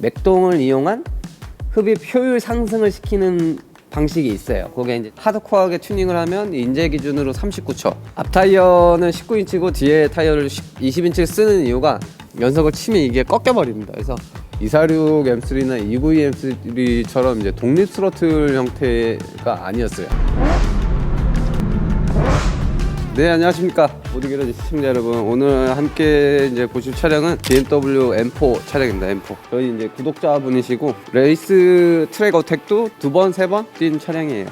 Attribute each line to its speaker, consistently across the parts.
Speaker 1: 맥동을 이용한 흡입 효율 상승을 시키는 방식이 있어요. 그게 이제 하드코어하게 튜닝을 하면 인제 기준으로 39초. 앞 타이어는 19인치고 뒤에 타이어를 20인치를 쓰는 이유가 연석을 치면 이게 꺾여버립니다. 그래서 246 M3나 292 M3처럼 이제 독립 스로틀 형태가 아니었어요. 네, 안녕하십니까 모두기러지 시청자 여러분. 오늘 함께 이제 보실 차량은 BMW M4 차량입니다. M4 저희 이제 구독자분이시고 레이스 트랙 어택도 2번, 3번 뛴 차량이에요.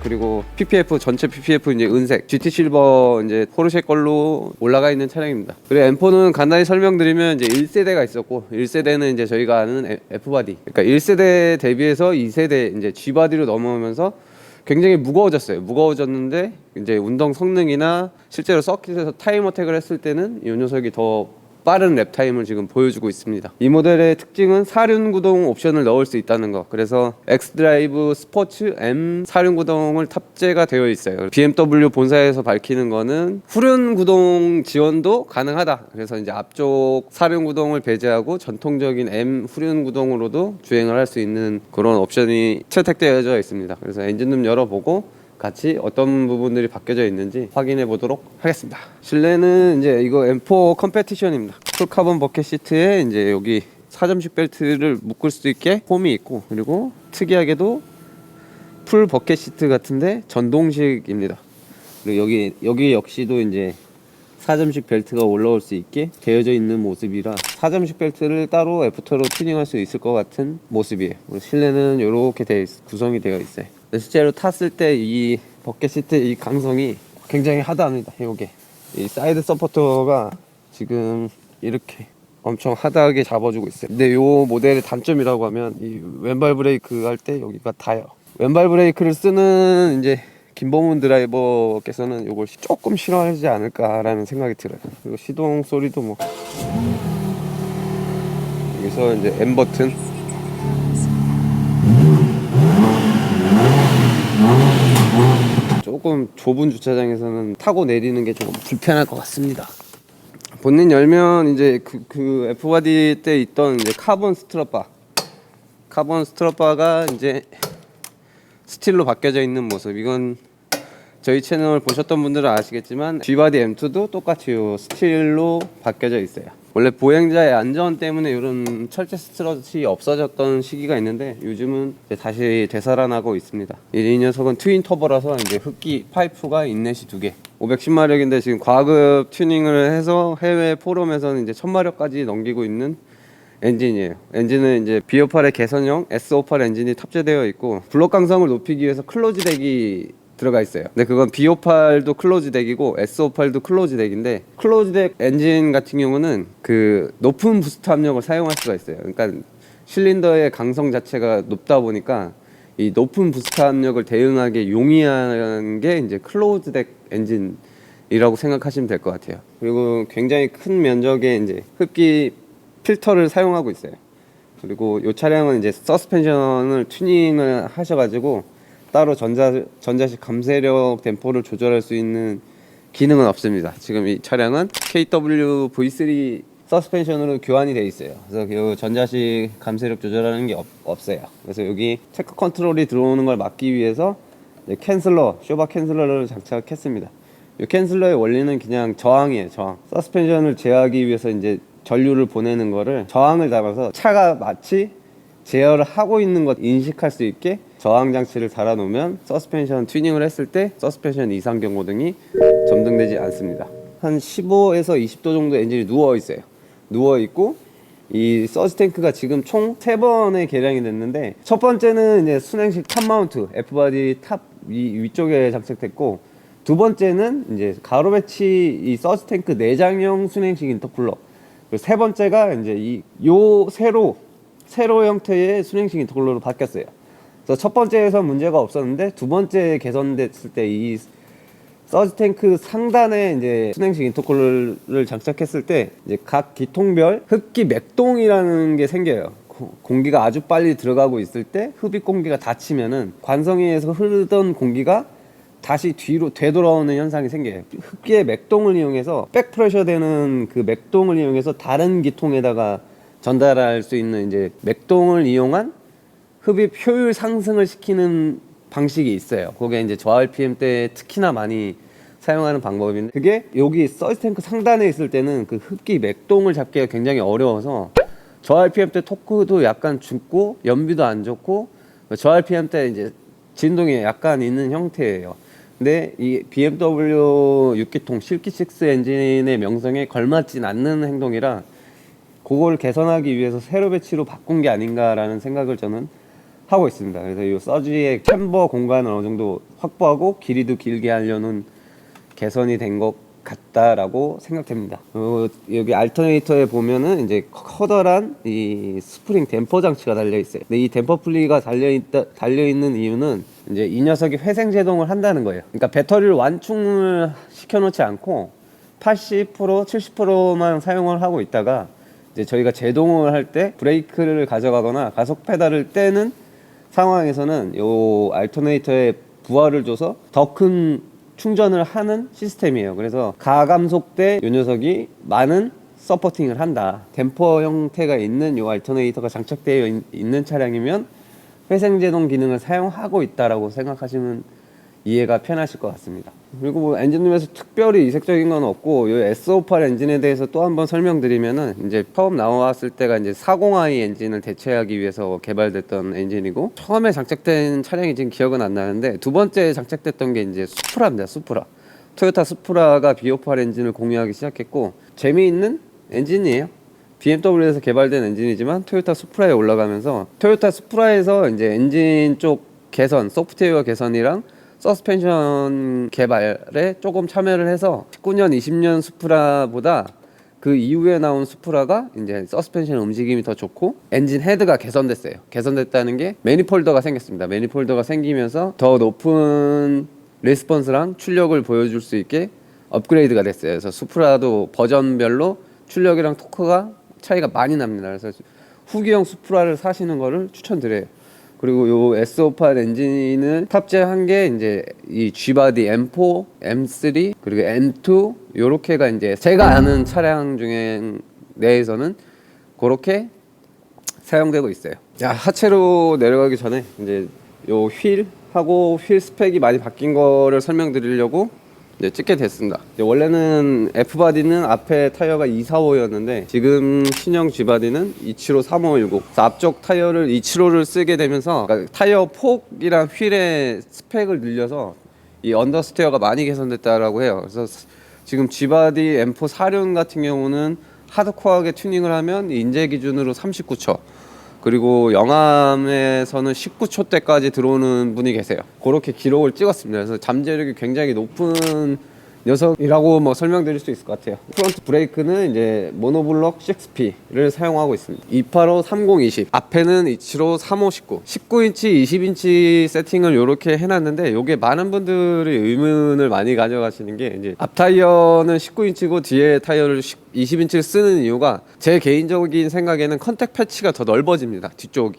Speaker 1: 그리고 PPF 전체 PPF 이제 은색 GT 실버 이제 포르쉐 걸로 올라가 있는 차량입니다. 그리고 M4는 간단히 설명드리면 이제 1세대가 있었고 1세대는 이제 저희가 아는 F바디, 그러니까 1세대 대비해서 2세대 이제 G바디로 넘어오면서 굉장히 무거워졌는데 이제 운동 성능이나 실제로 서킷에서 타임 어택을 했을 때는 이 녀석이 더 빠른 랩 타임을 지금 보여주고 있습니다. 이 모델의 특징은 사륜 구동 옵션을 넣을 수 있다는 거. 그래서 X드라이브 스포츠 M 사륜 구동을 탑재가 되어 있어요. BMW 본사에서 밝히는 거는 후륜 구동 지원도 가능하다. 그래서 이제 앞쪽 사륜 구동을 배제하고 전통적인 M 후륜 구동으로도 주행을 할 수 있는 그런 옵션이 채택되어져 있습니다. 그래서 엔진룸 열어보고 같이 어떤 부분들이 바뀌어져 있는지 확인해 보도록 하겠습니다. 실내는 이제 이거 M4 컴페티션입니다. 풀카본 버켓 시트에 이제 여기 4점식 벨트를 묶을 수 있게 홈이 있고, 그리고 특이하게도 풀 버켓 시트 같은데 전동식입니다. 그리고 여기 역시도 이제 4점식 벨트가 올라올 수 있게 되어져 있는 모습이라 4점식 벨트를 따로 애프터로 튜닝할 수 있을 것 같은 모습이에요. 실내는 이렇게 구성이 되어 있어요. 실제로 탔을 때 이 버켓 시트 이 강성이 굉장히 하드합니다. 요게 이 사이드 서포터가 지금 이렇게 엄청 하드하게 잡아주고 있어요. 근데 요 모델의 단점이라고 하면 이 왼발 브레이크 할 때 여기가 닿아요. 왼발 브레이크를 쓰는 이제 김범훈 드라이버께서는 요걸 조금 싫어하지 않을까라는 생각이 들어요. 그리고 시동 소리도 뭐 여기서 이제 M 버튼, 조금 좁은 주차장에서는 타고 내리는 게 조금 불편할 것 같습니다. 본넷 열면 이제 그 F바디 때 있던 이제 카본 스트럿바가 이제 스틸로 바뀌어져 있는 모습. 이건 저희 채널 보셨던 분들은 아시겠지만 G바디 M2도 똑같이 요 스틸로 바뀌어져 있어요. 원래 보행자의 안전 때문에 이런 철제 스트럿이 없어졌던 시기가 있는데 요즘은 이제 다시 되살아나고 있습니다. 이 녀석은 트윈 터보라서 이제 흡기 파이프가 인넷이 2개, 510마력인데 지금 과급 튜닝을 해서 해외 포럼에서는 이제 1000마력까지 넘기고 있는 엔진이에요. 엔진은 이제 B58의 개선형 S58 엔진이 탑재되어 있고, 블록 강성을 높이기 위해서 클로즈 덱이 들어가 있어요. 근데 그건 B58도 클로즈 덱이고 S58도 클로즈 덱인데, 클로즈 덱 엔진 같은 경우는 그 높은 부스트 압력을 사용할 수가 있어요. 그러니까 실린더의 강성 자체가 높다 보니까 이 높은 부스트 압력을 대응하기 용이한 게 이제 클로즈 덱 엔진이라고 생각하시면 될 것 같아요. 그리고 굉장히 큰 면적의 이제 흡기 필터를 사용하고 있어요. 그리고 이 차량은 이제 서스펜션을 튜닝을 하셔가지고 따로 전자식 감쇄력 댐퍼를 조절할 수 있는 기능은 없습니다. 지금 이 차량은 KW V3 서스펜션으로 교환이 되어 있어요. 그래서 이 전자식 감쇄력 조절하는 게 없어요. 그래서 여기 체크 컨트롤이 들어오는 걸 막기 위해서 쇼바 캔슬러를 장착했습니다. 이 캔슬러의 원리는 그냥 저항이에요. 저항. 서스펜션을 제어하기 위해서 이제 전류를 보내는 거를 저항을 달아서 차가 마치 제어를 하고 있는 것 인식할 수 있게 저항 장치를 달아 놓으면 서스펜션 튜닝을 했을 때 서스펜션 이상 경고등이 점등되지 않습니다. 한 15에서 20도 정도 엔진이 누워 있어요. 누워 있고, 이 서지 탱크가 지금 총 3번의 개량이 됐는데, 첫 번째는 이제 순행식 탑 마운트 F바디 탑 위쪽에 장착됐고, 두 번째는 이제 가로 배치 이 서지 탱크 내장형 순행식 인터쿨러, 그리고 세 번째가 이제 요 세로 형태의 순행식 인터쿨러로 바뀌었어요. 그래서 첫 번째에서 문제가 없었는데 두 번째 개선됐을 때 이 서지 탱크 상단에 이제 순행식 인터쿨러를 장착했을 때 이제 각 기통별 흡기 맥동이라는 게 생겨요. 공기가 아주 빨리 들어가고 있을 때 흡입 공기가 닫히면은 관성에서 흐르던 공기가 다시 뒤로 되돌아오는 현상이 생겨요. 흡기의 맥동을 이용해서 백프레셔 되는 그 맥동을 이용해서 다른 기통에다가 전달할 수 있는 이제 맥동을 이용한 흡입 효율 상승을 시키는 방식이 있어요. 그게 이제 저RPM 때 특히나 많이 사용하는 방법인데, 그게 여기 서지 탱크 상단에 있을 때는 그 흡기 맥동을 잡기가 굉장히 어려워서 저RPM 때 토크도 약간 죽고 연비도 안 좋고 저RPM 때 이제 진동이 약간 있는 형태예요. 근데 이 BMW 6기통 실키6 엔진의 명성에 걸맞진 않는 행동이라 그걸 개선하기 위해서 세로 배치로 바꾼 게 아닌가라는 생각을 저는 하고 있습니다. 그래서 이 서지의 챔버 공간을 어느 정도 확보하고 길이도 길게 하려는 개선이 된 것 같다라고 생각됩니다. 여기 알터네이터에 보면은 이제 커다란 이 스프링 댐퍼 장치가 달려 있어요. 근데 이 댐퍼 플리가 달려 있는 이유는 이제 이 녀석이 회생 제동을 한다는 거예요. 그러니까 배터리를 완충을 시켜놓지 않고 80%, 70%만 사용을 하고 있다가 이제 저희가 제동을 할 때 브레이크를 가져가거나 가속 페달을 떼는 상황에서는 요 알터네이터에 부하를 줘서 더 큰 충전을 하는 시스템이에요. 그래서 가감속 때 이 녀석이 많은 서포팅을 한다. 댐퍼 형태가 있는 이 알터네이터가 장착되어 있는 차량이면 회생제동 기능을 사용하고 있다라고 생각하시면 이해가 편하실 것 같습니다. 그리고 뭐 엔진룸에서 특별히 이색적인 건 없고, 이 S58 엔진에 대해서 또 한번 설명드리면은, 이제 처음 나왔을 때가 이제 40i 엔진을 대체하기 위해서 개발됐던 엔진이고, 처음에 장착된 차량이 지금 기억은 안 나는데, 두 번째 장착됐던 게 이제 수프라입니다. 수프라. 토요타 수프라가 B58 엔진을 공유하기 시작했고, 재미있는 엔진이에요. BMW에서 개발된 엔진이지만 토요타 수프라에 올라가면서, 토요타 수프라에서 이제 엔진 쪽 개선, 소프트웨어 개선이랑 서스펜션 개발에 조금 참여를 해서 19년, 20년 수프라보다 그 이후에 나온 수프라가 이제 서스펜션 움직임이 더 좋고 엔진 헤드가 개선됐어요. 개선됐다는 게 매니폴더가 생겼습니다. 매니폴더가 생기면서 더 높은 레스폰스랑 출력을 보여줄 수 있게 업그레이드가 됐어요. 그래서 수프라도 버전별로 출력이랑 토크가 차이가 많이 납니다. 그래서 후기형 수프라를 사시는 거를 추천드려요. 그리고 요 S58 엔진을 탑재한 게 이제 이 G바디 M4, M3 그리고 M2 요렇게가 이제 제가 아는 차량 중에 내에서는 그렇게 사용되고 있어요. 자, 하체로 내려가기 전에 이제 요 휠하고 휠 스펙이 많이 바뀐 거를 설명드리려고 이제 찍게 됐습니다. 원래는 F바디는 앞에 타이어가 245였는데 지금 신형 G바디는 275 3510 앞쪽 타이어를 275를 쓰게 되면서 그러니까 타이어 폭이랑 휠의 스펙을 늘려서 이 언더스테어가 많이 개선됐다라고 해요. 그래서 지금 G바디 M4 4륜 같은 경우는 하드코어하게 튜닝을 하면 인제 기준으로 39초, 그리고 영암에서는 19초 대까지 들어오는 분이 계세요. 그렇게 기록을 찍었습니다. 그래서 잠재력이 굉장히 높은 녀석이라고 뭐 설명드릴 수 있을 것 같아요. 프론트 브레이크는 이제 모노블록 6P를 사용하고 있습니다. 285 30 20 앞에는 275 35 19 19인치 20인치 세팅을 이렇게 해놨는데, 이게 많은 분들이 의문을 많이 가져가시는 게, 이제 앞 타이어는 19인치고 뒤에 타이어를 20인치를 쓰는 이유가, 제 개인적인 생각에는 컨택 패치가 더 넓어집니다. 뒤쪽이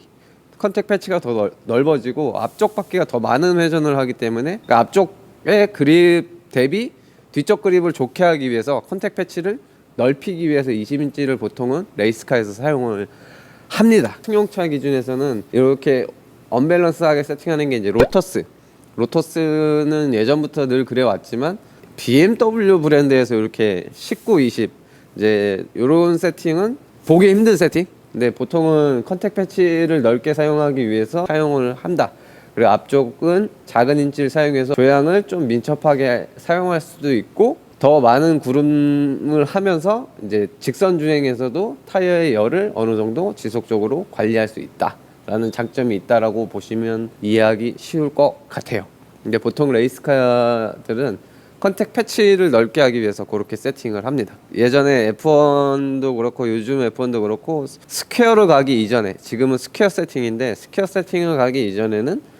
Speaker 1: 컨택 패치가 더 넓어지고 앞쪽 바퀴가 더 많은 회전을 하기 때문에, 그러니까 앞쪽의 그립 대비 뒤쪽 그립을 좋게 하기 위해서 컨택 패치를 넓히기 위해서 20인치를 보통은 레이스카에서 사용을 합니다. 승용차 기준에서는 이렇게 언밸런스하게 세팅하는 게 이제 로터스는 예전부터 늘 그래왔지만 BMW 브랜드에서 이렇게 19, 20 이제 이런 세팅은 보기 힘든 세팅. 근데 보통은 컨택 패치를 넓게 사용하기 위해서 사용을 한다. 그리고 앞쪽은 작은 인치를 사용해서 조향을 좀 민첩하게 사용할 수도 있고, 더 많은 구름을 하면서 이제 직선 주행에서도 타이어의 열을 어느 정도 지속적으로 관리할 수 있다라는 장점이 있다라고 보시면 이해하기 쉬울 것 같아요. 근데 보통 레이스카들은 컨택 패치를 넓게 하기 위해서 그렇게 세팅을 합니다. 예전에 F1도 그렇고 요즘 F1도 그렇고 스퀘어를 가기 이전에, 지금은 스퀘어 세팅인데 스퀘어 세팅을 가기 이전에는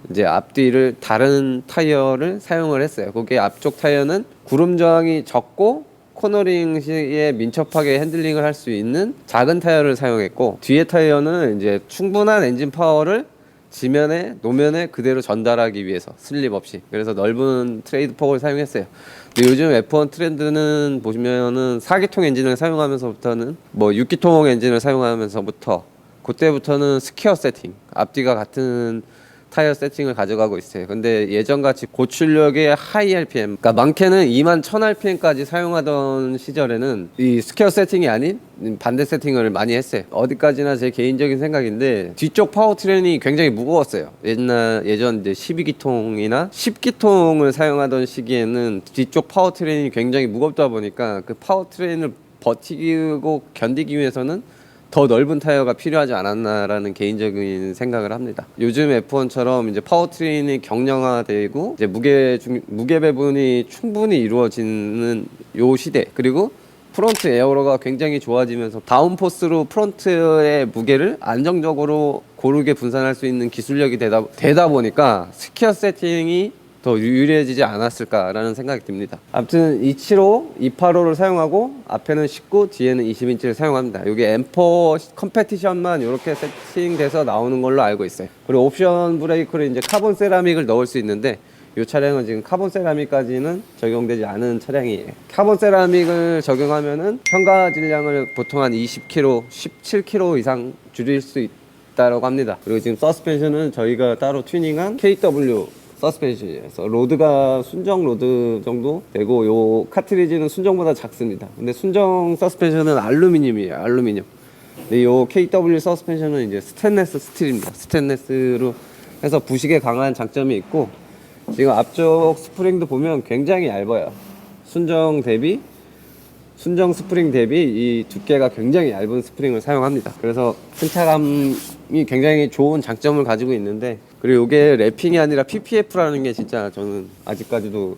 Speaker 1: 이제 앞뒤를 다른 타이어를 사용을 했어요. 거기에 앞쪽 타이어는 구름 저항이 적고 코너링 시에 민첩하게 핸들링을 할 수 있는 작은 타이어를 사용했고, 뒤에 타이어는 이제 충분한 엔진 파워를 지면에 노면에 그대로 전달하기 위해서 슬립 없이. 그래서 넓은 트레이드 폭을 사용했어요. 근데 요즘 F1 트렌드는 보시면은 4기통 엔진을 사용하면서부터는 뭐 6기통 엔진을 사용하면서부터 그때부터는 스퀘어 세팅, 앞뒤가 같은 타이어 세팅을 가져가고 있어요. 근데 예전같이 고출력의 하이 RPM, 그러니까 많게는 21,000rpm까지 사용하던 시절에는 이 스퀘어 세팅이 아닌 반대 세팅을 많이 했어요. 어디까지나 제 개인적인 생각인데 뒤쪽 파워트레인이 굉장히 무거웠어요. 예전 이제 12기통이나 10기통을 사용하던 시기에는 뒤쪽 파워트레인이 굉장히 무겁다 보니까 그 파워트레인을 버티고 견디기 위해서는 더 넓은 타이어가 필요하지 않았나라는 개인적인 생각을 합니다. 요즘 F1처럼 이제 파워트레인이 경량화되고 이제 무게 배분이 충분히 이루어지는 요 시대, 그리고 프론트 에어로가 굉장히 좋아지면서 다운포스로 프론트의 무게를 안정적으로 고르게 분산할 수 있는 기술력이 되다 보니까 스퀘어 세팅이 더 유리해지지 않았을까라는 생각이 듭니다. 아무튼 275, 285를 사용하고 앞에는 19, 뒤에는 20인치를 사용합니다. 이게 M4 컴페티션만 이렇게 세팅돼서 나오는 걸로 알고 있어요. 그리고 옵션 브레이크로 이제 카본 세라믹을 넣을 수 있는데 이 차량은 지금 카본 세라믹까지는 적용되지 않은 차량이에요. 카본 세라믹을 적용하면은 평가 질량을 보통 한 20kg, 17kg 이상 줄일 수 있다고 합니다. 그리고 지금 서스펜션은 저희가 따로 튜닝한 KW 서스펜션이에서 로드가 순정 로드 정도 되고 요 카트리지는 순정보다 작습니다. 근데 순정 서스펜션은 알루미늄이에요. 알루미늄. 근데 요 KW 서스펜션은 이제 스테인레스 스틸입니다. 스테인레스로 해서 부식에 강한 장점이 있고, 지금 앞쪽 스프링도 보면 굉장히 얇아요. 순정 스프링 대비 이 두께가 굉장히 얇은 스프링을 사용합니다. 그래서 승차감이 굉장히 좋은 장점을 가지고 있는데, 그리고 이게 랩핑이 아니라 PPF라는 게 진짜 저는 아직까지도,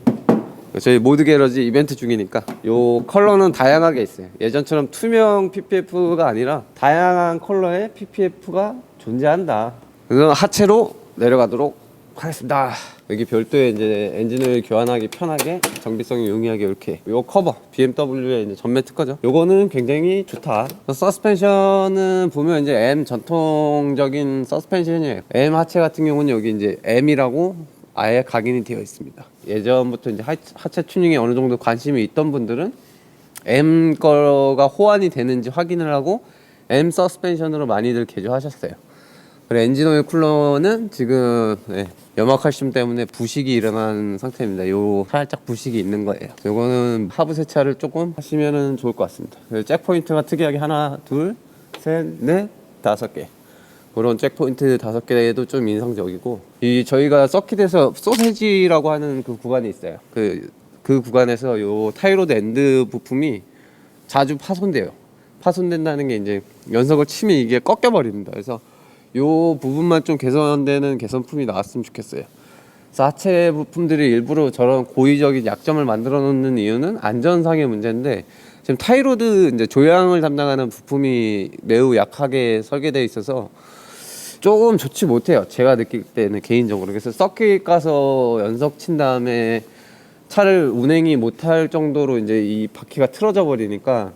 Speaker 1: 저희 모드 게러지 이벤트 중이니까 요 컬러는 다양하게 있어요. 예전처럼 투명 PPF가 아니라 다양한 컬러의 PPF가 존재한다. 그래서 하체로 내려가도록 하겠습니다. 여기 별도의 이제 엔진을 교환하기 편하게, 정비성이 용이하게 이렇게 요 커버, BMW의 이제 전매 특허죠. 요거는 굉장히 좋다. 서스펜션은 보면 이제 M 전통적인 서스펜션이에요. M 하체 같은 경우는 여기 이제 M이라고 아예 각인이 되어 있습니다. 예전부터 이제 하체 튜닝에 어느 정도 관심이 있던 분들은 M 거가 호환이 되는지 확인을 하고 M 서스펜션으로 많이들 개조하셨어요. 그리고 엔진오일 쿨러는 지금 염화칼슘 때문에 부식이 일어난 상태입니다. 요 살짝 부식이 있는 거예요. 요거는 하부 세차를 조금 하시면은 좋을 것 같습니다. 잭 포인트가 특이하게 하나, 둘, 셋, 넷, 5개. 그런 잭 포인트 5개도 좀 인상적이고, 이 저희가 서킷에서 소세지라고 하는 그 구간이 있어요. 그 구간에서 요 타이로드 엔드 부품이 자주 파손돼요. 파손된다는 게 이제 연석을 치면 이게 꺾여 버립니다. 그래서 요 부분만 좀 개선되는 개선품이 나왔으면 좋겠어요. 그래서 하체 부품들이 일부러 저런 고의적인 약점을 만들어 놓는 이유는 안전상의 문제인데, 지금 타이로드 이제 조향을 담당하는 부품이 매우 약하게 설계되어 있어서 조금 좋지 못해요. 제가 느낄 때는 개인적으로. 그래서 서킷 가서 연석 친 다음에 차를 운행이 못할 정도로 이제 이 바퀴가 틀어져 버리니까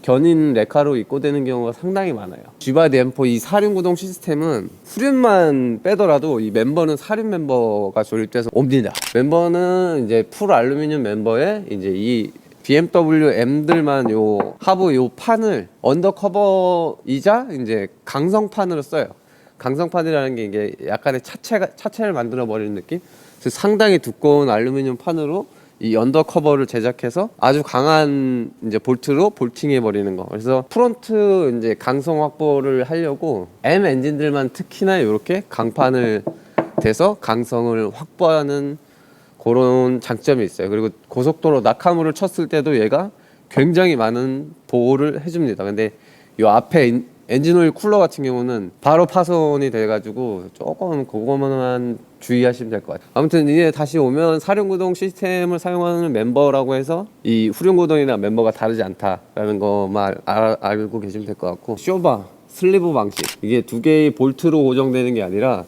Speaker 1: 견인 레카로 입고되는 경우가 상당히 많아요. G바디 M4 이 사륜구동 시스템은 후륜만 빼더라도 이 멤버는 사륜 멤버가 조립돼서 옵니다. 멤버는 이제 풀 알루미늄 멤버에 이제 이 BMW M들만 요 하부 요 판을 언더커버이자 이제 강성판으로 써요. 강성판이라는 게 이게 약간의 차체를 만들어 버리는 느낌? 그래서 상당히 두꺼운 알루미늄 판으로 이 언더커버를 제작해서 아주 강한 이제 볼트로 볼팅해 버리는 거. 그래서 프론트 이제 강성 확보를 하려고 M 엔진들만 특히나 이렇게 강판을 대서 강성을 확보하는 그런 장점이 있어요. 그리고 고속도로 낙하물을 쳤을 때도 얘가 굉장히 많은 보호를 해줍니다. 근데 이 앞에 엔진오일 쿨러 같은 경우는 바로 파손이 돼가지고 조금 그거만 주의하시면 될 것 같아요. 아무튼 이제 다시 오면 사륜구동 시스템을 사용하는 멤버라고 해서 이 후륜구동이나 멤버가 다르지 않다라는 것만 알고 계시면 될 것 같고, 쇼바, 슬리브 방식, 이게 두 개의 볼트로 고정되는 게 아니라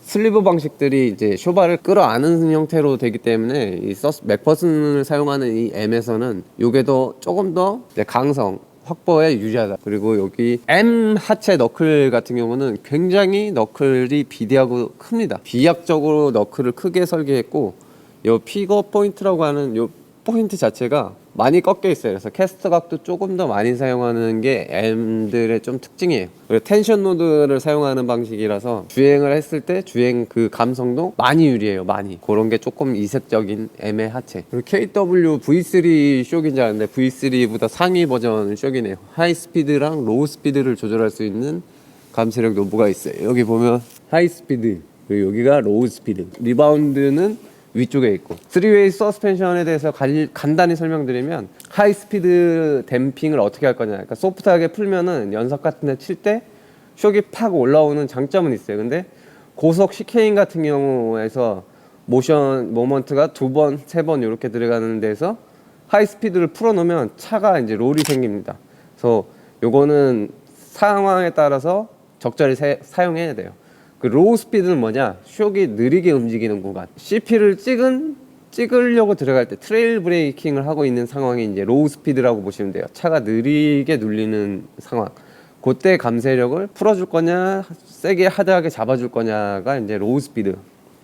Speaker 1: 슬리브 방식들이 이제 쇼바를 끌어안는 형태로 되기 때문에 이 맥퍼슨을 사용하는 이 M에서는 요게 더 조금 더 강성, 확보에 유리하다. 그리고 여기 M 하체 너클 같은 경우는 굉장히 너클이 비대하고 큽니다. 비약적으로 너클을 크게 설계했고 요 피거 포인트라고 하는 요 포인트 자체가 많이 꺾여 있어요. 그래서 캐스트 각도 조금 더 많이 사용하는 게 M들의 좀 특징이에요. 그리고 텐션 노드를 사용하는 방식이라서 주행을 했을 때 주행 그 감성도 많이 유리해요. 많이. 그런 게 조금 이색적인 M의 하체. 그리고 KW V3 쇼크인 줄 알았는데 V3보다 상위 버전 쇼크이네요. 하이 스피드랑 로우 스피드를 조절할 수 있는 감쇄력 노브가 있어요. 여기 보면 하이 스피드, 그리고 여기가 로우 스피드. 리바운드는 위쪽에 있고, 3웨이 서스펜션에 대해서 간단히 설명드리면 하이 스피드 댐핑을 어떻게 할 거냐, 그러니까 소프트하게 풀면은 연석 같은 데 칠 때 쇼크이 팍 올라오는 장점은 있어요. 근데 고속 CK인 같은 경우에서 모션 모먼트가 2번, 3번 이렇게 들어가는 데서 하이 스피드를 풀어놓으면 차가 이제 롤이 생깁니다. 그래서 요거는 상황에 따라서 적절히 사용해야 돼요. 그 로우 스피드는 뭐냐? 쇼크이 느리게 움직이는 구간. CP를 찍으려고 들어갈 때 트레일 브레이킹을 하고 있는 상황이 이제 로우 스피드라고 보시면 돼요. 차가 느리게 눌리는 상황. 그때 감쇄력을 풀어줄 거냐, 세게 하드하게 잡아줄 거냐가 이제 로우 스피드.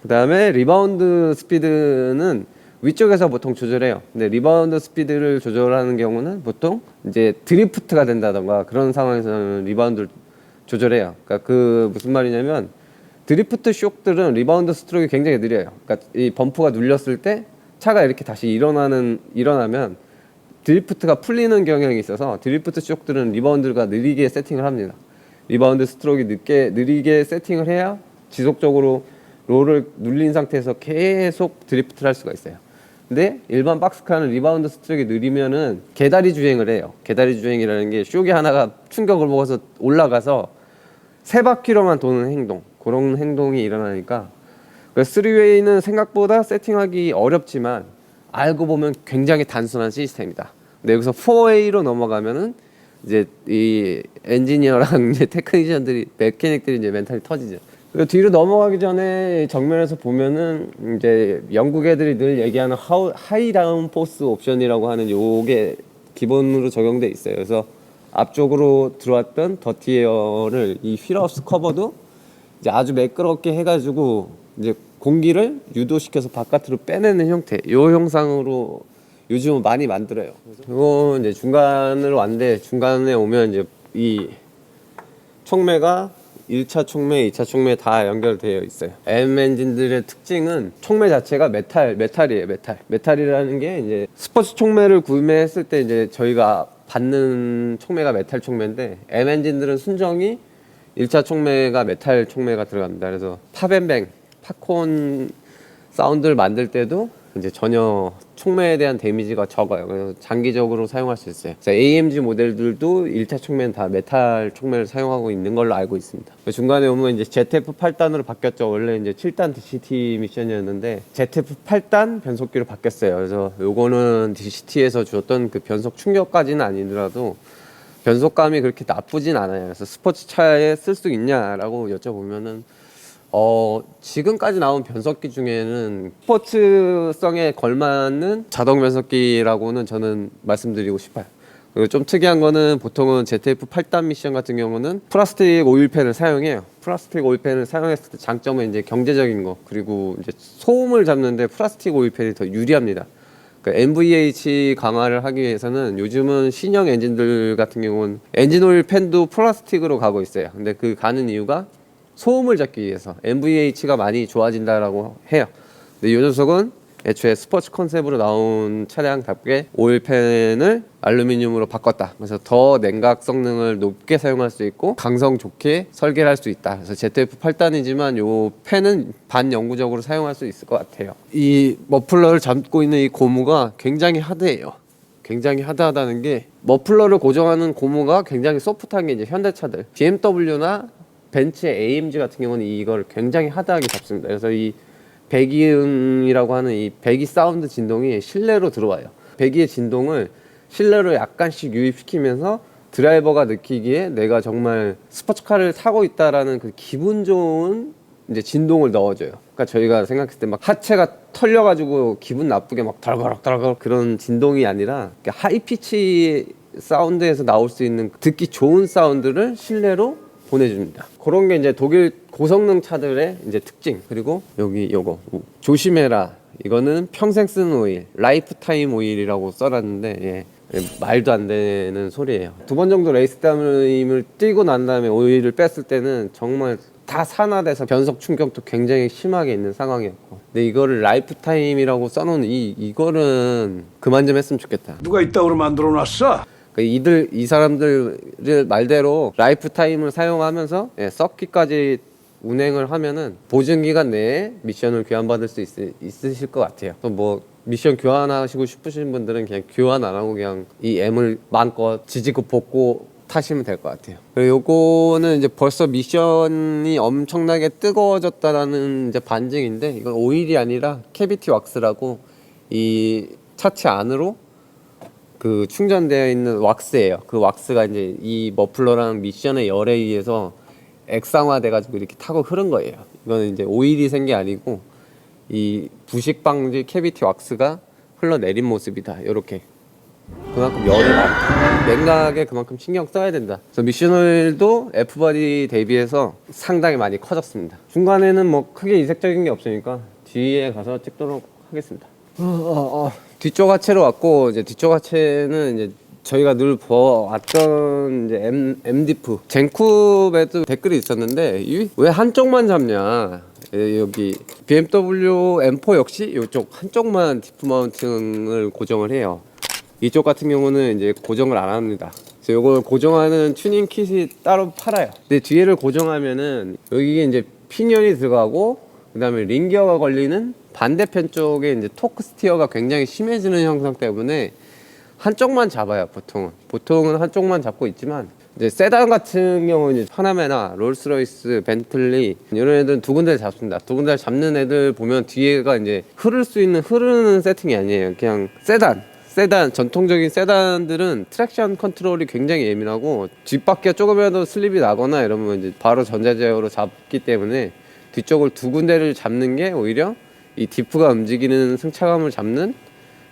Speaker 1: 그 다음에 리바운드 스피드는 위쪽에서 보통 조절해요. 근데 리바운드 스피드를 조절하는 경우는 보통 이제 드리프트가 된다던가 그런 상황에서는 리바운드를 조절해요. 그러니까 그 무슨 말이냐면 드리프트 쇼크들은 리바운드 스트로크가 굉장히 느려요. 그러니까 이 범프가 눌렸을 때 차가 이렇게 다시 일어나면 드리프트가 풀리는 경향이 있어서 드리프트 쇼크들은 리바운드가 느리게 세팅을 합니다. 리바운드 스트로크가 느리게 세팅을 해야 지속적으로 롤을 눌린 상태에서 계속 드리프트를 할 수가 있어요. 근데 일반 박스카는 리바운드 스트로크가 느리면은 개다리 주행을 해요. 개다리 주행이라는 게 쇼크 하나가 충격을 먹어서 올라가서 3바퀴로만 도는 행동, 그런 행동이 일어나니까 3웨이는 생각보다 세팅하기 어렵지만 알고 보면 굉장히 단순한 시스템이다. 근데 여기서 4웨이로 넘어가면은 이제 이 엔지니어랑 이제 테크니션들이, 메케닉들이 이제 멘탈이 터지죠. 그리고 뒤로 넘어가기 전에 정면에서 보면은 이제 영국 애들이 늘 얘기하는 하이 다운 포스 옵션이라고 하는 요게 기본으로 적용돼 있어요. 그래서 앞쪽으로 들어왔던 더티 에어를 이 휠하우스 커버도 이제 아주 매끄럽게 해가지고 이제 공기를 유도시켜서 바깥으로 빼내는 형태, 이 형상으로 요즘은 많이 만들어요. 이거 이제 중간으로 왔는데, 중간에 오면 이제 이 촉매가 1차 촉매, 2차 촉매 다 연결되어 있어요. M 엔진들의 특징은 촉매 자체가 메탈이에요. 메탈이라는 게 이제 스포츠 촉매를 구매했을 때 이제 저희가 받는 촉매가 메탈 촉매인데, M 엔진들은 순정이 1차 촉매가 메탈 촉매가 들어갑니다. 그래서 팝앤뱅, 팝콘 사운드를 만들 때도 이제 전혀 촉매에 대한 데미지가 적어요. 그래서 장기적으로 사용할 수 있어요. 그래서 AMG 모델들도 1차 촉매는 다 메탈 촉매를 사용하고 있는 걸로 알고 있습니다. 중간에 오면 이제 ZF 8단으로 바뀌었죠. 원래 이제 7단 DCT 미션이었는데 ZF 8단 변속기로 바뀌었어요. 그래서 요거는 DCT에서 주었던 그 변속 충격까지는 아니더라도 변속감이 그렇게 나쁘진 않아요. 그래서 스포츠 차에 쓸 수 있냐라고 여쭤보면은 지금까지 나온 변속기 중에는 스포츠성에 걸맞는 자동 변속기라고는 저는 말씀드리고 싶어요. 그리고 좀 특이한 거는 보통은 ZF 8단 미션 같은 경우는 플라스틱 오일팬을 사용해요. 플라스틱 오일팬을 사용했을 때 장점은 이제 경제적인 거, 그리고 이제 소음을 잡는데 플라스틱 오일팬이 더 유리합니다. 그러니까 NVH 강화를 하기 위해서는 요즘은 신형 엔진들 같은 경우는 엔진 오일 팬도 플라스틱으로 가고 있어요. 근데 그 가는 이유가 소음을 잡기 위해서 NVH가 많이 좋아진다라고 해요. 근데 이 녀석은 애초에 스포츠 컨셉으로 나온 차량답게 오일팬을 알루미늄으로 바꿨다. 그래서 더 냉각 성능을 높게 사용할 수 있고 강성 좋게 설계를 할 수 있다. 그래서 ZF 8단이지만 요 팬은 반영구적으로 사용할 수 있을 것 같아요. 이 머플러를 잡고 있는 이 고무가 굉장히 하드해요. 굉장히 하드하다는 게 머플러를 고정하는 고무가 굉장히 소프트한 게 이제 현대차들 BMW나 벤츠 AMG 같은 경우는 이걸 굉장히 하드하게 잡습니다. 그래서 이 배기음이라고 하는 이 배기 사운드 진동이 실내로 들어와요. 배기의 진동을 실내로 약간씩 유입시키면서 드라이버가 느끼기에 내가 정말 스포츠카를 타고 있다라는 그 기분 좋은 이제 진동을 넣어줘요. 그러니까 저희가 생각했을 때 막 하체가 털려가지고 기분 나쁘게 막 덜거럭 그런 진동이 아니라 하이 피치 사운드에서 나올 수 있는 듣기 좋은 사운드를 실내로 보내줍니다. 그런 게 이제 독일 고성능 차들의 이제 특징. 그리고 여기 요거 조심해라. 이거는 평생 쓰는 오일, 라이프타임 오일이라고 써놨는데 예, 말도 안 되는 소리예요. 2번 정도 레이스 타임을 뛰고 난 다음에 오일을 뺐을 때는 정말 다 산화돼서 변속 충격도 굉장히 심하게 있는 상황이었고, 근데 이거를 라이프타임이라고 써놓은 이거는 그만 좀 했으면 좋겠다.
Speaker 2: 누가 이따구로 만들어놨어?
Speaker 1: 이 사람들 말대로 라이프타임을 사용하면서 예, 썩기까지 운행을 하면은 보증기간 내에 미션을 교환받을 수 있으실 것 같아요. 또 뭐 미션 교환하시고 싶으신 분들은 그냥 교환 안 하고 그냥 이 M을 마음껏 지지고 볶고 타시면 될 것 같아요. 그리고 요거는 이제 벌써 미션이 엄청나게 뜨거워졌다라는 이제 반증인데, 이건 오일이 아니라 캐비티 왁스라고 이 차체 안으로 그 충전되어 있는 왁스예요. 그 왁스가 이제 이 머플러랑 미션의 열에 의해서 액상화 돼가지고 이렇게 타고 흐른 거예요. 이거는 이제 오일이 센 게 아니고 이 부식 방지 캐비티 왁스가 흘러내린 모습이다. 이렇게 그만큼 열이 많다. 맥락에 그만큼 신경 써야 된다. 그래서 미션 오일도 F바디 대비해서 상당히 많이 커졌습니다. 중간에는 뭐 크게 이색적인 게 없으니까 뒤에 가서 찍도록 하겠습니다. 뒤쪽 하체로 왔고, 이제 뒤쪽 하체는 이제 저희가 늘 보았던 이제 MDF 젠쿱에도 댓글이 있었는데 왜 한쪽만 잡냐. 여기 BMW M4 역시 이쪽 한쪽만 디프 마운팅을 고정을 해요. 이쪽 같은 경우는 이제 고정을 안 합니다. 그래서 이걸 고정하는 튜닝 킷이 따로 팔아요. 근데 뒤에를 고정하면은 여기에 이제 피니언이 들어가고, 그 다음에 링기어가 걸리는 반대편 쪽에 이제 토크 스티어가 굉장히 심해지는 현상 때문에 한쪽만 잡아요. 보통은 한쪽만 잡고 있지만, 이제 세단 같은 경우는 이제 파나메나, 롤스로이스, 벤틀리 이런 애들은 두 군데를 잡습니다. 두 군데를 잡는 애들 보면 뒤에가 이제 흐르는 세팅이 아니에요. 그냥 세단 전통적인 세단들은 트랙션 컨트롤이 굉장히 예민하고 뒷바퀴가 조금이라도 슬립이 나거나 이러면 이제 바로 전자제어로 잡기 때문에 뒤쪽을 두 군데를 잡는 게 오히려 이 디프가 움직이는 승차감을 잡는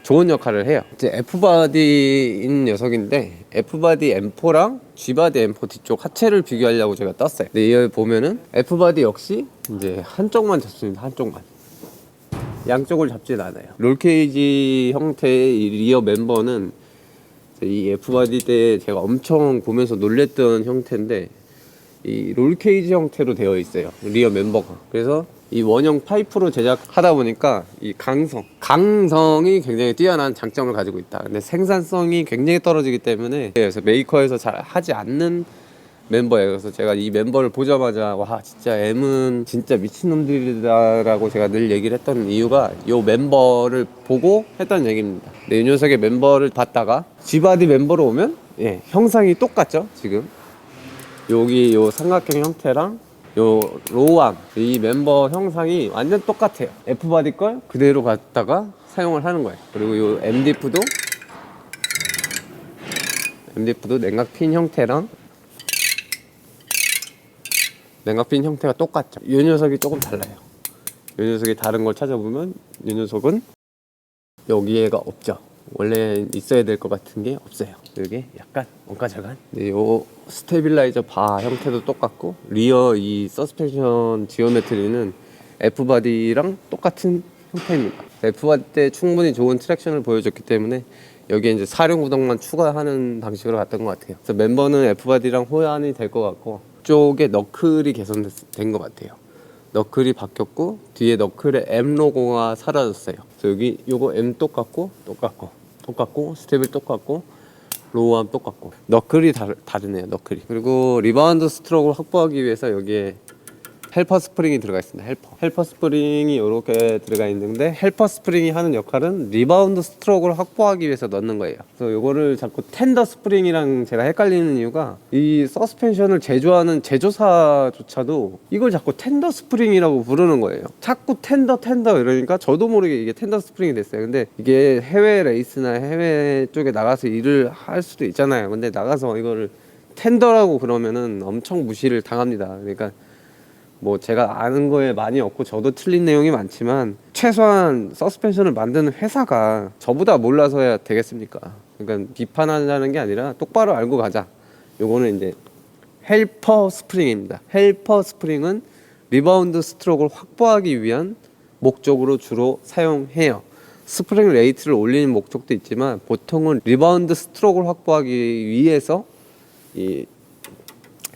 Speaker 1: 좋은 역할을 해요. 이제 F바디인 녀석인데 F바디 M4랑 G바디 M4 뒤쪽 하체를 비교하려고 제가 떴어요. 근데 여기 보면은 F바디 역시 이제 한쪽만 잡습니다. 한쪽만. 양쪽을 잡진 않아요. 롤케이지 형태의 이 리어 멤버는 이 F바디 때 제가 엄청 보면서 놀랬던 형태인데, 이 롤케이지 형태로 되어 있어요. 리어 멤버가. 그래서 이 원형 파이프로 제작하다 보니까 이 강성이 굉장히 뛰어난 장점을 가지고 있다. 근데 생산성이 굉장히 떨어지기 때문에, 그래서 메이커에서 잘 하지 않는 멤버예요. 그래서 제가 이 멤버를 보자마자 와, 진짜 M은 진짜 미친놈들이다라고 제가 늘 얘기를 했던 이유가 이 멤버를 보고 했던 얘기입니다. 근데 이 녀석의 멤버를 봤다가 G바디 멤버로 오면 예, 형상이 똑같죠. 지금 여기 요 삼각형 형태랑 요 로우암 이 멤버 형상이 완전 똑같아요. F바디 걸 그대로 갖다가 사용을 하는 거예요. 그리고 요 MDF도 냉각핀 형태랑 냉각핀 형태가 똑같죠. 이 녀석이 조금 달라요. 이 녀석이 다른 걸 찾아보면 이 녀석은 여기에가 없죠. 원래 있어야 될 것 같은 게 없어요. 이게 약간 원가절간. 요 스테빌라이저 바 형태도 똑같고, 리어 이 서스펜션 지오메트리는 F바디랑 똑같은 형태입니다. F바디 때 충분히 좋은 트랙션을 보여줬기 때문에 여기에 이제 사륜 구동만 추가하는 방식으로 갔던 것 같아요. 그래서 멤버는 F바디랑 호환이 될 것 같고, 쪽에 너클이 개선된 것 같아요. 너클이 바뀌었고, 뒤에 너클에 M 로고가 사라졌어요. 그래서 여기 요거 M 똑같고 스텝이 똑같고 로우암 똑같고 너클이 다르네요. 너클이. 그리고 리바운드 스트로크를 확보하기 위해서 여기에 헬퍼 스프링이 들어가 있습니다. 헬퍼 스프링이 이렇게 들어가 있는데, 헬퍼 스프링이 하는 역할은 리바운드 스트로크를 확보하기 위해서 넣는 거예요. 그래서 이거를 자꾸 텐더 스프링이랑 제가 헷갈리는 이유가, 이 서스펜션을 제조하는 제조사조차도 이걸 자꾸 텐더 스프링이라고 부르는 거예요. 자꾸 텐더 이러니까 저도 모르게 이게 텐더 스프링이 됐어요. 근데 이게 해외 레이스나 해외 쪽에 나가서 일을 할 수도 있잖아요. 근데 나가서 이거를 텐더라고 그러면은 엄청 무시를 당합니다. 그러니까 뭐 제가 아는 거에 많이 없고 저도 틀린 내용이 많지만 최소한 서스펜션을 만드는 회사가 저보다 몰라서야 되겠습니까? 그러니까 비판하자는 게 아니라 똑바로 알고 가자. 요거는 이제 헬퍼 스프링입니다. 헬퍼 스프링은 리바운드 스트로크를 확보하기 위한 목적으로 주로 사용해요. 스프링 레이트를 올리는 목적도 있지만 보통은 리바운드 스트로크를 확보하기 위해서 이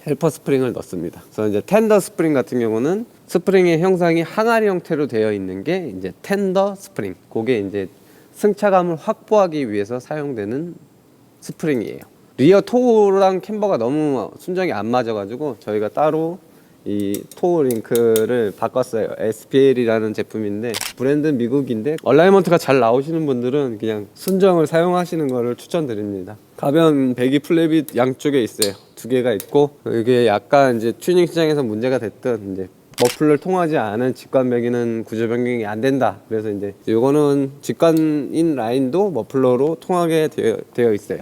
Speaker 1: 헬퍼 스프링을 넣습니다. 그래서 이제 텐더 스프링 같은 경우는 스프링의 형상이 항아리 형태로 되어 있는 게 이제 텐더 스프링. 그게 이제 승차감을 확보하기 위해서 사용되는 스프링이에요. 리어 토우랑 캠버가 너무 순정이 안 맞아가지고 저희가 따로 이 토우 링크를 바꿨어요. SPL이라는 제품인데 브랜드는 미국인데 얼라이먼트가 잘 나오시는 분들은 그냥 순정을 사용하시는 거를 추천드립니다. 가변 배기 플랩이 양쪽에 있어요. 두 개가 있고 이게 약간 이제 튜닝 시장에서 문제가 됐던 이제 머플러를 통하지 않은 직관 배기는 구조 변경이 안 된다. 그래서 이제 이거는 직관인 라인도 머플러로 통하게 되어 있어요.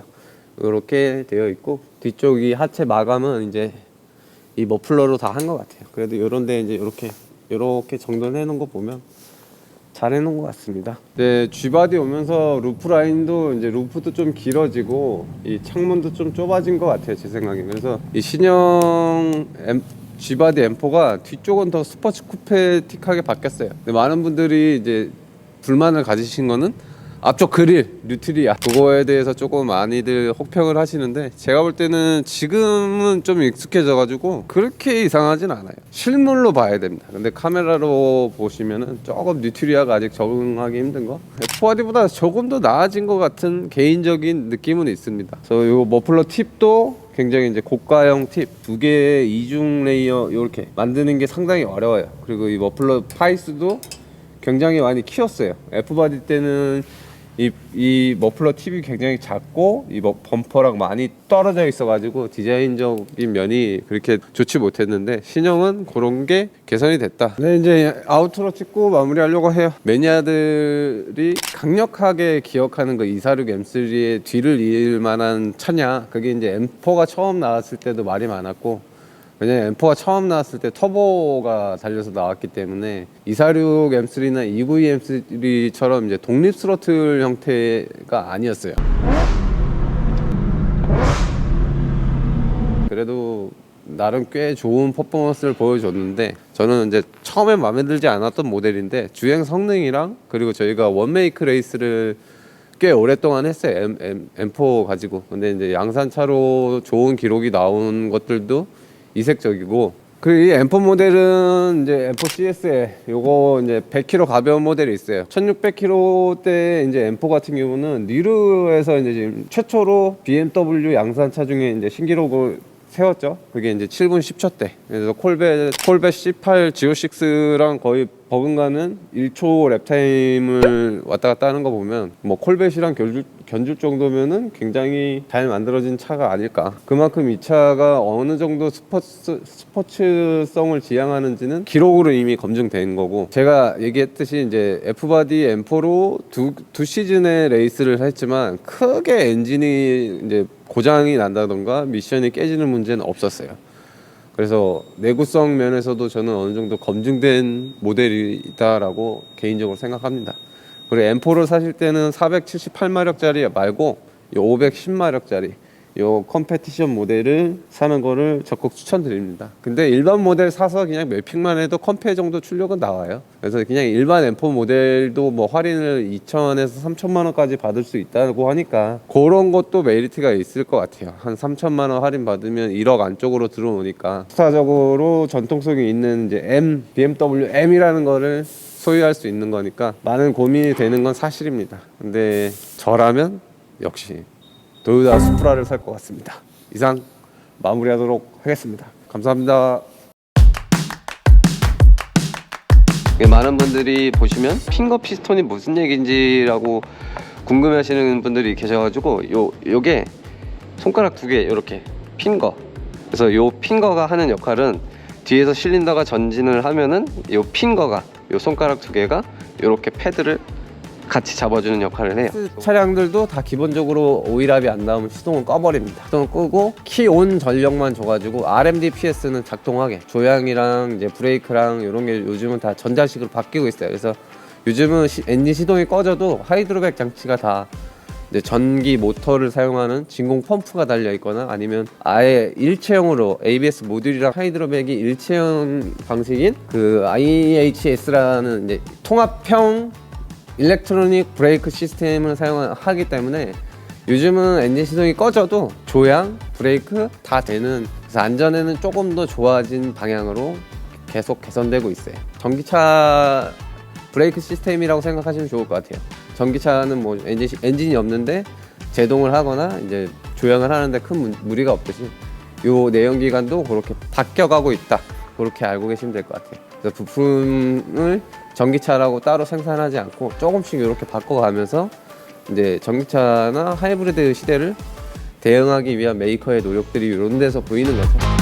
Speaker 1: 이렇게 되어 있고 뒤쪽 이 하체 마감은 이제 이 머플러로 다 한 것 같아요. 그래도 요런데 이제 이렇게 정돈해 놓은 거 보면 잘 해놓은 것 같습니다. 네, G바디 오면서 루프 라인도 이제 루프도 좀 길어지고 이 창문도 좀 좁아진 것 같아요, 제 생각에. 그래서 이 신형 G바디 M4가 뒤쪽은 더 스포츠 쿠페틱하게 바뀌었어요. 근데 많은 분들이 이제 불만을 가지신 거는 앞쪽 그릴, 뉴트리아 그거에 대해서 조금 많이들 혹평을 하시는데 제가 볼 때는 지금은 좀 익숙해져 가지고 그렇게 이상하진 않아요. 실물로 봐야 됩니다. 근데 카메라로 보시면은 조금 뉴트리아가 아직 적응하기 힘든 거 F4D보다 조금 더 나아진 것 같은 개인적인 느낌은 있습니다. 그래서 요 머플러 팁도 굉장히 이제 고가형 팁 두 개의 이중 레이어 이렇게 만드는 게 상당히 어려워요. 그리고 이 머플러 파이스도 굉장히 많이 키웠어요. F바디 때는 이 머플러 팁이 굉장히 작고 이 범퍼랑 많이 떨어져 있어가지고 디자인적인 면이 그렇게 좋지 못했는데 신형은 그런 게 개선이 됐다. 네, 이제 아우트로 찍고 마무리하려고 해요. 매니아들이 강력하게 기억하는 거 246 M3의 뒤를 이을 만한 차냐? 그게 이제 M4가 처음 나왔을 때도 말이 많았고. 왜냐면 M4가 처음 나왔을 때 터보가 달려서 나왔기 때문에 246 M3나 292 M3처럼 이제 독립 스로틀 형태가 아니었어요. 그래도 나름 꽤 좋은 퍼포먼스를 보여줬는데 저는 이제 처음에 마음에 들지 않았던 모델인데 주행 성능이랑 그리고 저희가 원메이크 레이스를 꽤 오랫동안 했어요. M4 가지고. 근데 이제 양산차로 좋은 기록이 나온 것들도 이색적이고 그 이 M4 모델은 이제 M4 CS에 요거 이제 100km 가벼운 모델이 있어요. 1600km 대 이제 M4 같은 경우는 니르에서 이제 지금 최초로 BMW 양산차 중에 이제 신기록을 세웠죠. 그게 이제 7분 10초대. 그래서 콜벳 18 G6랑 거의 버금가는 1초 랩타임을 왔다 갔다 하는 거 보면 뭐 콜벳이랑 견줄 정도면은 굉장히 잘 만들어진 차가 아닐까. 그만큼 이 차가 어느 정도 스포츠성을 지향하는지는 기록으로 이미 검증된 거고 제가 얘기했듯이 이제 F바디 M4로 두 시즌의 레이스를 했지만 크게 엔진이 이제 고장이 난다던가 미션이 깨지는 문제는 없었어요. 그래서 내구성 면에서도 저는 어느 정도 검증된 모델이다라고 개인적으로 생각합니다. 그리고 M4를 사실 때는 478마력짜리 말고 510마력짜리 요 컴페티션 모델을 사는 거를 적극 추천드립니다. 근데 일반 모델 사서 그냥 매핑만 해도 컴페 정도 출력은 나와요. 그래서 그냥 일반 M4 모델도 뭐 할인을 2,000에서 3,000만 원까지 받을 수 있다고 하니까 그런 것도 메리트가 있을 것 같아요. 한 3,000만 원 할인 받으면 1억 안쪽으로 들어오니까 스타적으로 전통성이 있는 이제 BMW M이라는 거를 소유할 수 있는 거니까 많은 고민이 되는 건 사실입니다. 근데 저라면 역시 도요타 수프라를 살 것 같습니다. 이상 마무리하도록 하겠습니다. 감사합니다. 많은 분들이 보시면 핑거 피스톤이 무슨 얘기인지라고 궁금해하시는 분들이 계셔가지고 요게 손가락 두 개 이렇게 핑거. 그래서 요 핑거가 하는 역할은 뒤에서 실린더가 전진을 하면은 요 핑거가 요 손가락 두 개가 이렇게 패드를
Speaker 3: 같이 잡아주는 역할을 해요.
Speaker 1: 차량들도 다 기본적으로 오일압이 안 나오면 시동을 꺼버립니다. 시동을 끄고 키 온 전력만 줘가지고 RMDPS는 작동하게, 조향이랑 이제 브레이크랑 이런 게 요즘은 다 전자식으로 바뀌고 있어요. 그래서 요즘은 엔진 시동이 꺼져도 하이드로백 장치가 다 이제 전기 모터를 사용하는 진공 펌프가 달려 있거나 아니면 아예 일체형으로 ABS 모듈이랑 하이드로백이 일체형 방식인 그 IHS라는 이제 통합형 일렉트로닉 브레이크 시스템을 사용하기 때문에 요즘은 엔진 시동이 꺼져도 조향, 브레이크 다 되는, 그래서 안전에는 조금 더 좋아진 방향으로 계속 개선되고 있어요. 전기차 브레이크 시스템이라고 생각하시면 좋을 것 같아요. 전기차는 뭐 엔진이 없는데 제동을 하거나 이제 조향을 하는데 큰 무리가 없듯이 요 내연기관도 그렇게 바뀌어가고 있다, 그렇게 알고 계시면 될 것 같아요. 그래서 부품을 전기차라고 따로 생산하지 않고 조금씩 이렇게 바꿔가면서 이제 전기차나 하이브리드 시대를 대응하기 위한 메이커의 노력들이 이런 데서 보이는 거죠.